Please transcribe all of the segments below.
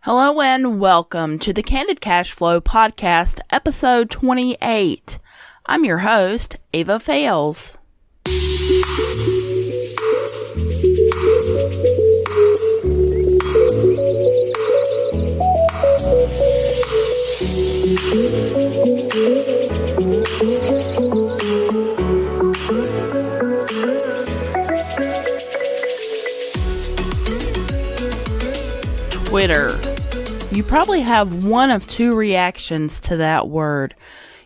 Hello and welcome to the Candid Cashflow podcast, episode 28. I'm your host, Ava Fales. Twitter. You probably have one of two reactions to that word.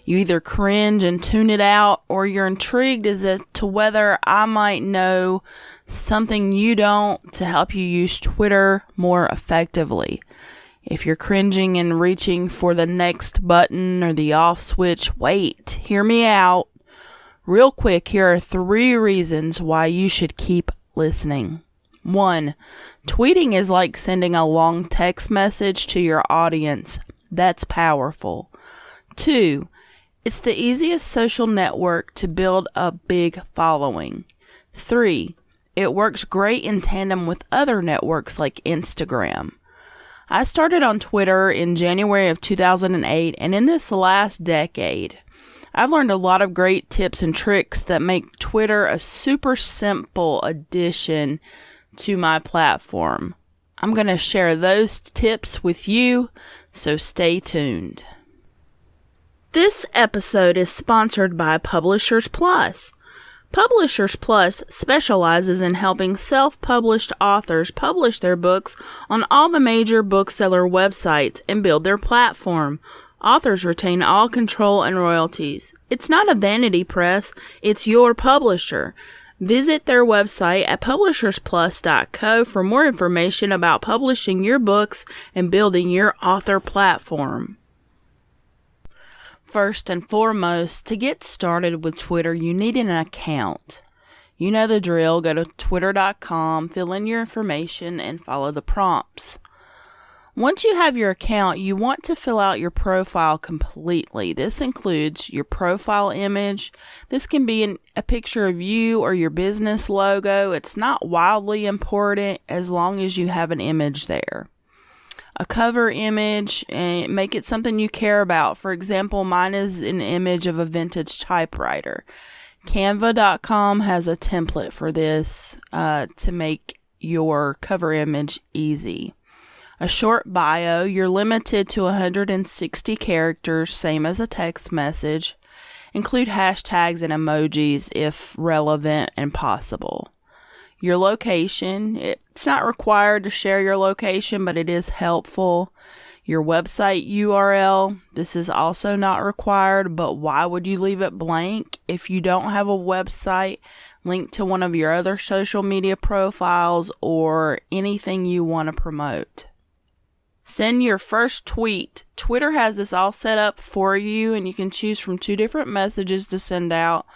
You either cringe and tune it out, or you're intrigued as to whether I might know something you don't to help you use Twitter more effectively. If you're cringing and reaching for the next button or the off switch, wait, hear me out. Real quick, here are 3 reasons why you should keep listening. 1. Tweeting is like sending a long text message to your audience. That's powerful. 2. It's the easiest social network to build a big following. 3. It works great in tandem with other networks like Instagram. I started on Twitter in January of 2008, and in this last decade, I've learned a lot of great tips and tricks that make Twitter a super simple addition to my platform. I'm going to share those tips with you, so stay tuned. This episode is sponsored by Publishers Plus. Publishers Plus specializes in helping self-published authors publish their books on all the major bookseller websites and build their platform. Authors retain all control and royalties. It's not a vanity press, it's your publisher. Visit their website at publishersplus.co for more information about publishing your books and building your author platform. First and foremost, to get started with Twitter, you need an account. You know the drill. Go to twitter.com, fill in your information, and follow the prompts. Once you have your account, you want to fill out your profile completely. This includes your profile image. This can be a picture of you or your business logo. It's not wildly important as long as you have an image there. A cover image, and make it something you care about. For example, mine is an image of a vintage typewriter. Canva.com has a template for this to make your cover image easy. A short bio, you're limited to 160 characters, same as a text message. Include hashtags and emojis if relevant and possible. Your location, it's not required to share your location, but it is helpful. Your website URL, this is also not required, but why would you leave it blank? If you don't have a website, link to one of your other social media profiles or anything you want to promote. Send your first tweet. Twitter has this all set up for you, and you can choose from 2 different messages to send out.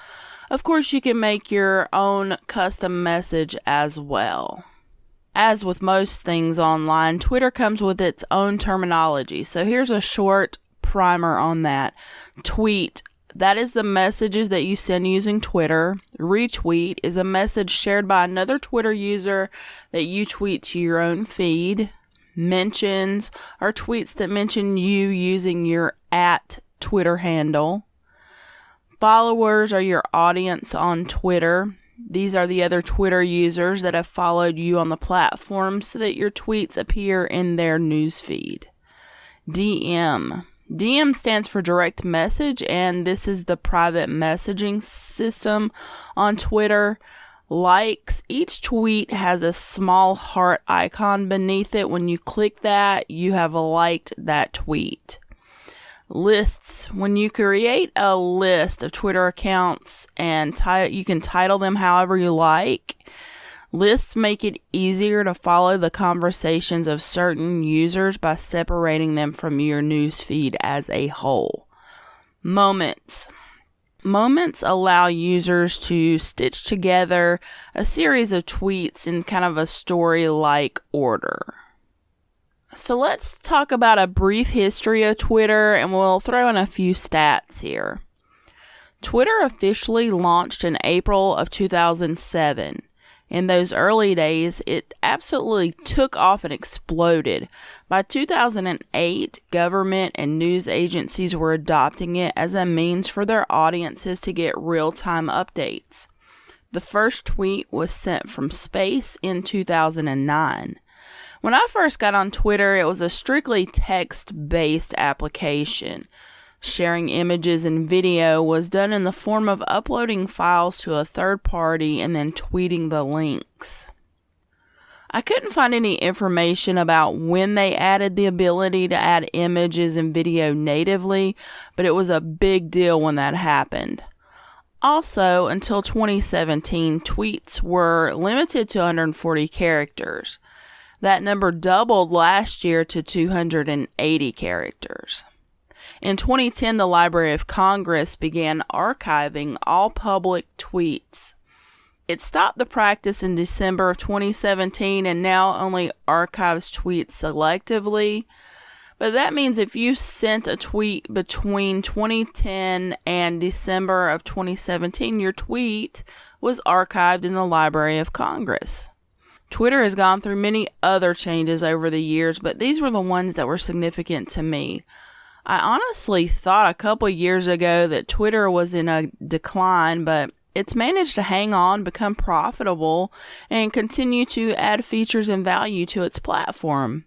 Of course, you can make your own custom message as well. As with most things online, Twitter comes with its own terminology. So here's a short primer on that. Tweet, that is the messages that you send using Twitter. Retweet is a message shared by another Twitter user that you tweet to your own feed. Mentions are tweets that mention you using your @Twitter handle. Followers are your audience on Twitter. These are the other Twitter users that have followed you on the platform so that your tweets appear in their newsfeed. DM. DM stands for direct message, and this is the private messaging system on Twitter. Likes, each tweet has a small heart icon beneath it. When you click that, you have liked that tweet. Lists, when you create a list of Twitter accounts and you can title them however you like. Lists make it easier to follow the conversations of certain users by separating them from your newsfeed as a whole. Moments. Moments allow users to stitch together a series of tweets in kind of a story-like order. So let's talk about a brief history of Twitter, and we'll throw in a few stats here. Twitter officially launched in April of 2007. In those early days, it absolutely took off and exploded. By 2008, government and news agencies were adopting it as a means for their audiences to get real-time updates. The first tweet was sent from space in 2009. When I first got on Twitter, it was a strictly text-based application. Sharing images and video was done in the form of uploading files to a third party and then tweeting the links. I couldn't find any information about when they added the ability to add images and video natively, but it was a big deal when that happened. Also, until 2017, tweets were limited to 140 characters. That number doubled last year to 280 characters. In 2010, the Library of Congress began archiving all public tweets. It stopped the practice in December of 2017 and now only archives tweets selectively. But that means if you sent a tweet between 2010 and December of 2017, your tweet was archived in the Library of Congress. Twitter has gone through many other changes over the years, but these were the ones that were significant to me. I honestly thought a couple years ago that Twitter was in a decline, but it's managed to hang on, become profitable, and continue to add features and value to its platform.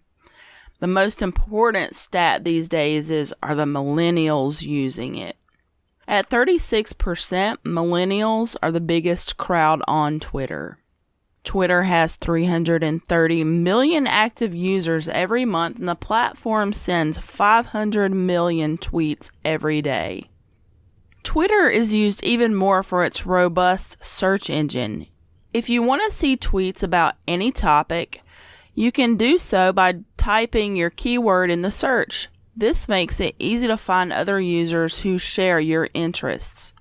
The most important stat these days are the millennials using it. At 36%, millennials are the biggest crowd on Twitter. Twitter has 330 million active users every month, and the platform sends 500 million tweets every day. Twitter is used even more for its robust search engine. If you want to see tweets about any topic, you can do so by typing your keyword in the search. This makes it easy to find other users who share your interests.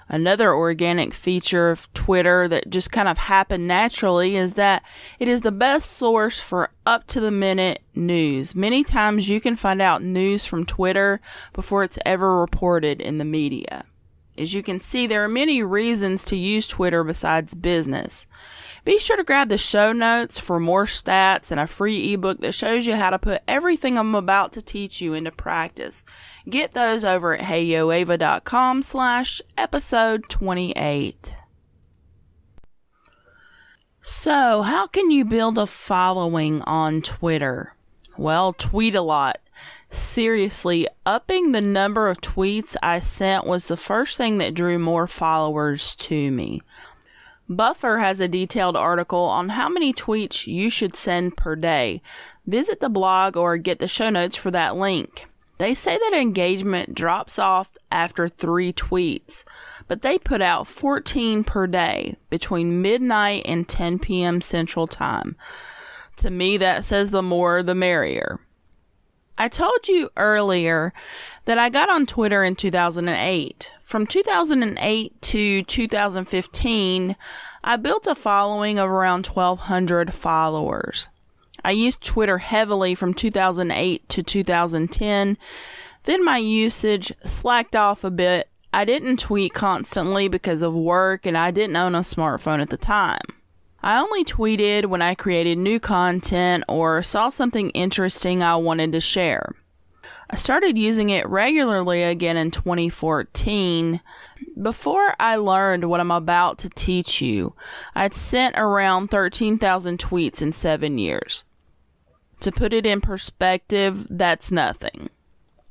Another organic feature of Twitter that just kind of happened naturally is that it is the best source for up-to-the-minute news. Many times you can find out news from Twitter before it's ever reported in the media. As you can see, there are many reasons to use Twitter besides business. Be sure to grab the show notes for more stats and a free ebook that shows you how to put everything I'm about to teach you into practice. Get those over at heyoava.com/episode 28. So, how can you build a following on Twitter? Well, tweet a lot. Seriously, upping the number of tweets I sent was the first thing that drew more followers to me. Buffer has a detailed article on how many tweets you should send per day. Visit the blog or get the show notes for that link. They say that engagement drops off after 3 tweets, but they put out 14 per day between midnight and 10 p.m. Central Time. To me, that says the more the merrier. I told you earlier that I got on Twitter in 2008. From 2008 to 2015, I built a following of around 1,200 followers. I used Twitter heavily from 2008 to 2010. Then my usage slacked off a bit. I didn't tweet constantly because of work, and I didn't own a smartphone at the time. I only tweeted when I created new content or saw something interesting I wanted to share. I started using it regularly again in 2014. Before I learned what I'm about to teach you, I'd sent around 13,000 tweets in 7 years. To put it in perspective, that's nothing.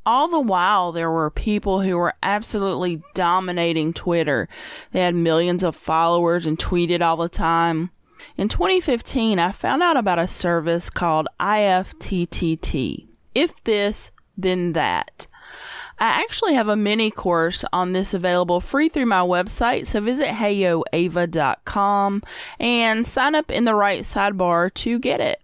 All the while, there were people who were absolutely dominating Twitter. They had millions of followers and tweeted all the time. In 2015, I found out about a service called IFTTT. If this, then that. I actually have a mini course on this available free through my website, so visit heyoava.com and sign up in the right sidebar to get it.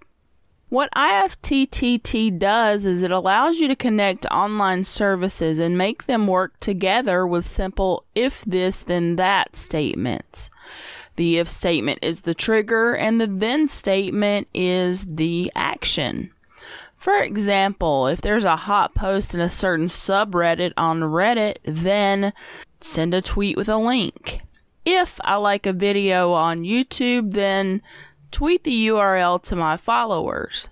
What IFTTT does is it allows you to connect online services and make them work together with simple if this, then that statements. The if statement is the trigger, and the then statement is the action. For example, if there's a hot post in a certain subreddit on Reddit, then send a tweet with a link. If I like a video on YouTube, then tweet the URL to my followers.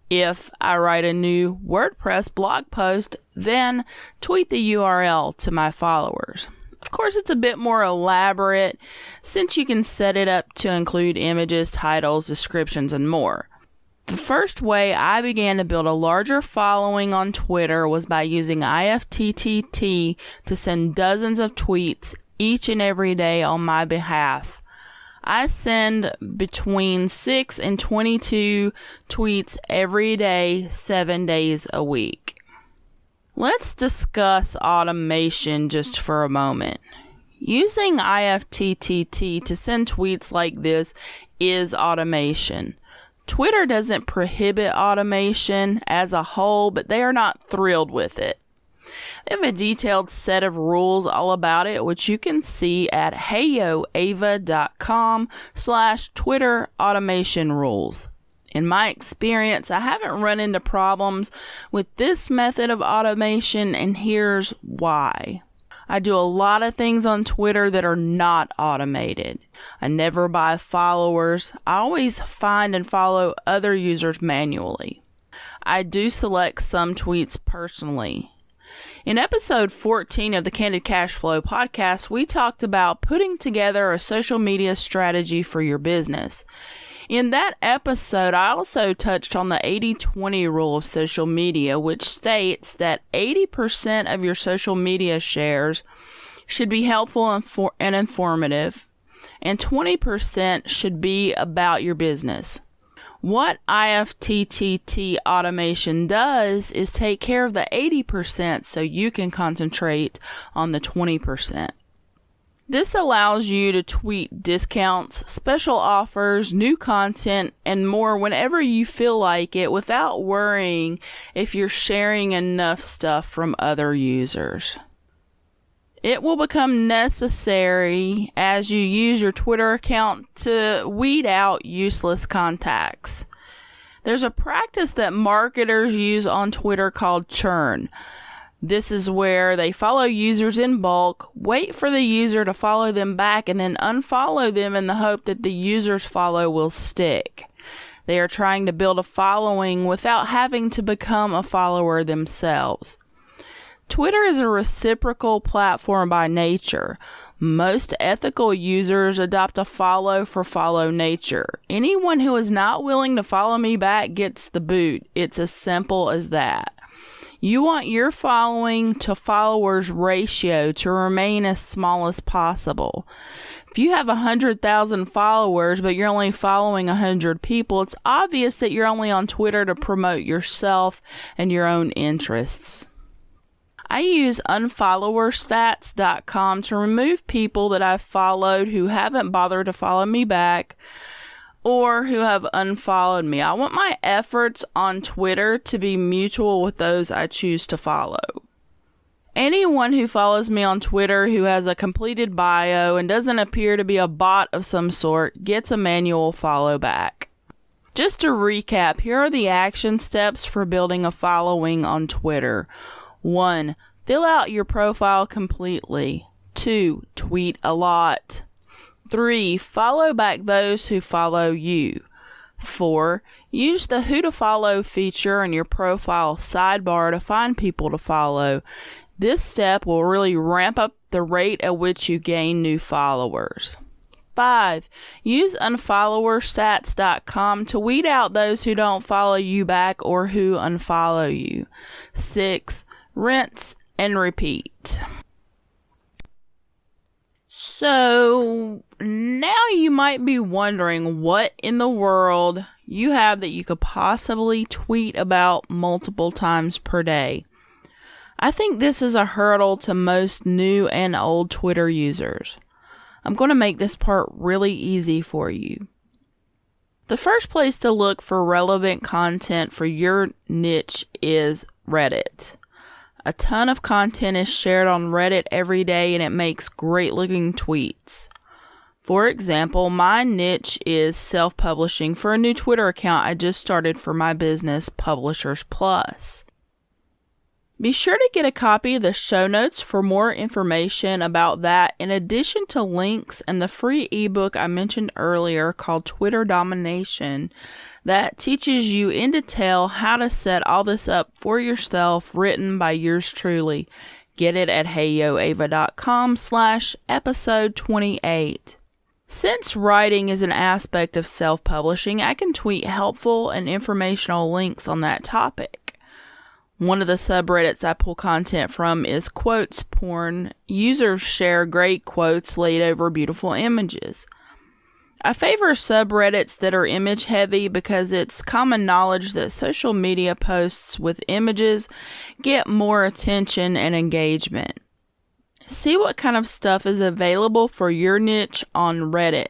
If I write a new WordPress blog post, then tweet the URL to my followers. Of course, it's a bit more elaborate since you can set it up to include images, titles, descriptions, and more. The first way I began to build a larger following on Twitter was by using IFTTT to send dozens of tweets each and every day on my behalf. I send between 6 and 22 tweets every day, 7 days a week. Let's discuss automation just for a moment. Using IFTTT to send tweets like this is automation. Twitter doesn't prohibit automation as a whole, but they are not thrilled with it. They have a detailed set of rules all about it, which you can see at heyoava.com/Twitter automation rules. In my experience, I haven't run into problems with this method of automation, and here's why. I do a lot of things on Twitter that are not automated. I never buy followers. I always find and follow other users manually. I do select some tweets personally. In episode 14 of the Candid Cashflow podcast, we talked about putting together a social media strategy for your business. In that episode, I also touched on the 80-20 rule of social media, which states that 80% of your social media shares should be helpful and informative, and 20% should be about your business. What IFTTT automation does is take care of the 80% so you can concentrate on the 20%. This allows you to tweet discounts, special offers, new content, and more whenever you feel like it without worrying if you're sharing enough stuff from other users. It will become necessary as you use your Twitter account to weed out useless contacts. There's a practice that marketers use on Twitter called churn. This is where they follow users in bulk, wait for the user to follow them back, and then unfollow them in the hope that the user's follow will stick. They are trying to build a following without having to become a follower themselves. Twitter is a reciprocal platform by nature. Most ethical users adopt a follow for follow nature. Anyone who is not willing to follow me back gets the boot. It's as simple as that. You want your following to followers ratio to remain as small as possible. If you have 100,000 followers, but you're only following 100 people, it's obvious that you're only on Twitter to promote yourself and your own interests. I use unfollowerstats.com to remove people that I've followed who haven't bothered to follow me back or who have unfollowed me. I want my efforts on Twitter to be mutual with those I choose to follow. Anyone who follows me on Twitter who has a completed bio and doesn't appear to be a bot of some sort gets a manual follow back. Just to recap, here are the action steps for building a following on Twitter. 1. Fill out your profile completely. 2. Tweet a lot. 3. Follow back those who follow you. 4. Use the Who to Follow feature in your profile sidebar to find people to follow. This step will really ramp up the rate at which you gain new followers. 5. Use unfollowerstats.com to weed out those who don't follow you back or who unfollow you. 6. Rinse and repeat. So now you might be wondering what in the world you have that you could possibly tweet about multiple times per day. I think this is a hurdle to most new and old Twitter users. I'm going to make this part really easy for you. The first place to look for relevant content for your niche is Reddit. A ton of content is shared on Reddit every day, and it makes great looking tweets. For example, my niche is self-publishing for a new Twitter account I just started for my business, Publishers Plus. Be sure to get a copy of the show notes for more information about that, in addition to links and the free ebook I mentioned earlier called Twitter Domination that teaches you in detail how to set all this up for yourself, written by yours truly. Get it at heyoava.com/episode 28. Since writing is an aspect of self-publishing, I can tweet helpful and informational links on that topic. One of the subreddits I pull content from is quotes porn. Users share great quotes laid over beautiful images. I favor subreddits that are image heavy because it's common knowledge that social media posts with images get more attention and engagement. See what kind of stuff is available for your niche on Reddit.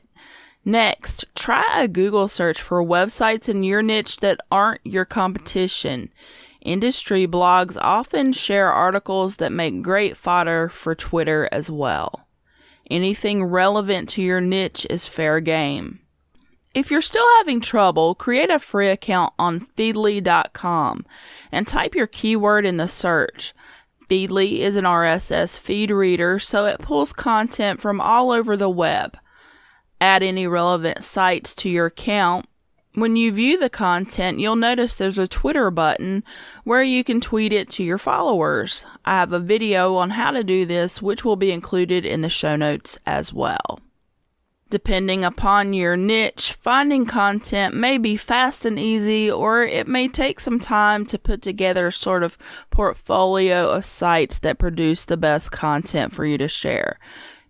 Next, try a Google search for websites in your niche that aren't your competition. Industry blogs often share articles that make great fodder for Twitter as well. Anything relevant to your niche is fair game. If you're still having trouble, create a free account on Feedly.com and type your keyword in the search. Feedly is an RSS feed reader, so it pulls content from all over the web. Add any relevant sites to your account. When you view the content, you'll notice there's a Twitter button where you can tweet it to your followers. I have a video on how to do this, which will be included in the show notes as well. Depending upon your niche, finding content may be fast and easy, or it may take some time to put together a sort of portfolio of sites that produce the best content for you to share.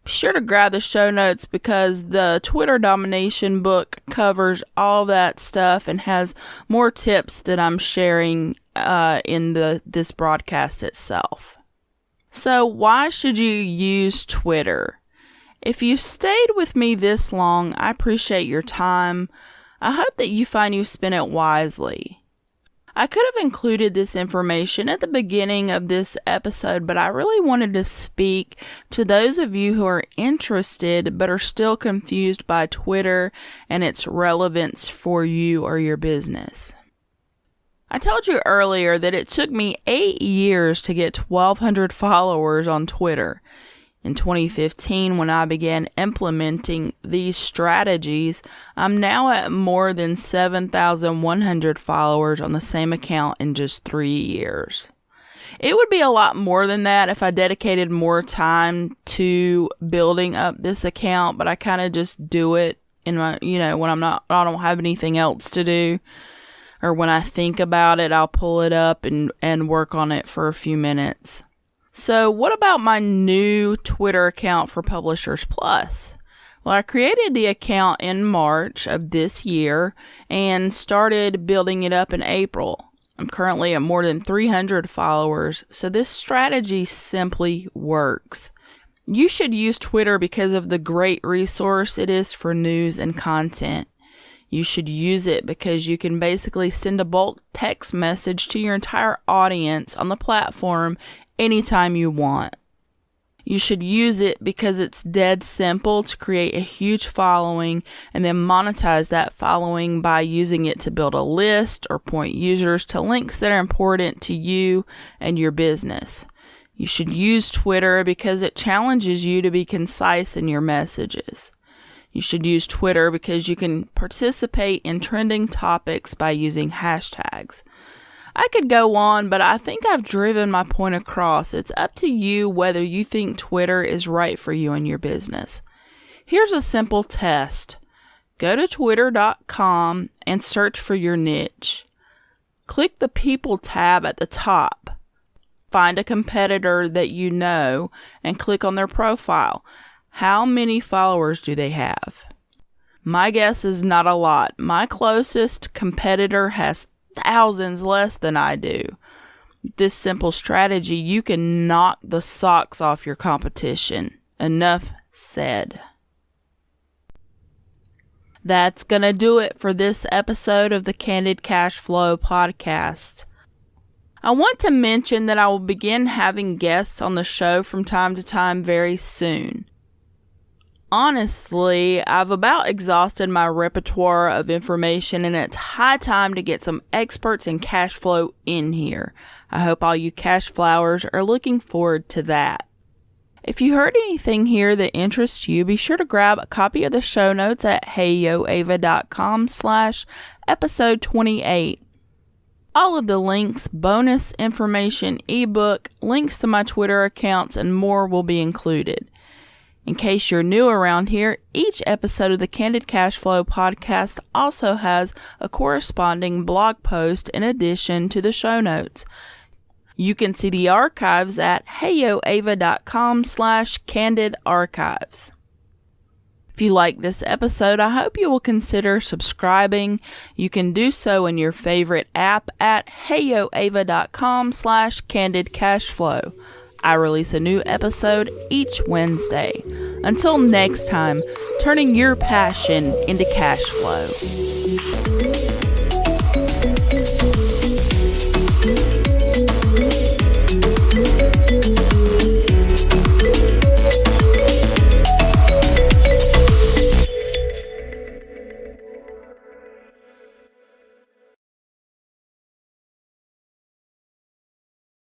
Be sure to grab the show notes because the Twitter Domination book covers all that stuff and has more tips that I'm sharing in this broadcast itself. So why should you use Twitter? If you've stayed with me this long, I appreciate your time. I hope that you find you've spent it wisely. I could have included this information at the beginning of this episode, but I really wanted to speak to those of you who are interested but are still confused by Twitter and its relevance for you or your business. I told you earlier that it took me 8 years to get 1,200 followers on Twitter. In 2015, when I began implementing these strategies, I'm now at more than 7,100 followers on the same account in just 3 years. It would be a lot more than that if I dedicated more time to building up this account, but I kind of just do it in my, when I don't have anything else to do, or when I think about it, I'll pull it up and work on it for a few minutes. So what about my new Twitter account for Publishers Plus? Well, I created the account in March of this year and started building it up in April. I'm currently at more than 300 followers, so this strategy simply works. You should use Twitter because of the great resource it is for news and content. You should use it because you can basically send a bulk text message to your entire audience on the platform anytime you want. You should use it because it's dead simple to create a huge following and then monetize that following by using it to build a list or point users to links that are important to you and your business. You should use Twitter because it challenges you to be concise in your messages. You should use Twitter because you can participate in trending topics by using hashtags. I could go on, but I think I've driven my point across. It's up to you whether you think Twitter is right for you and your business. Here's a simple test. Go to twitter.com and search for your niche. Click the People tab at the top. Find a competitor that you know and click on their profile. How many followers do they have? My guess is not a lot. My closest competitor has thousands less than I do. This simple strategy, you can knock the socks off your competition. Enough said. That's gonna do it for this episode of the Candid Cashflow podcast. I want to mention that I will begin having guests on the show from time to time very soon. Honestly, I've about exhausted my repertoire of information, and it's high time to get some experts in cash flow in here. I hope all you cash flowers are looking forward to that. If you heard anything here that interests you, be sure to grab a copy of the show notes at heyoava.com/episode 28. All of the links, bonus information, ebook, links to my Twitter accounts, and more will be included. In case you're new around here, each episode of the Candid Cashflow podcast also has a corresponding blog post in addition to the show notes. You can see the archives at heyoava.com/candidarchives. If you like this episode, I hope you will consider subscribing. You can do so in your favorite app at heyoava.com/candidcashflow. I release a new episode each Wednesday. Until next time, turning your passion into cash flow.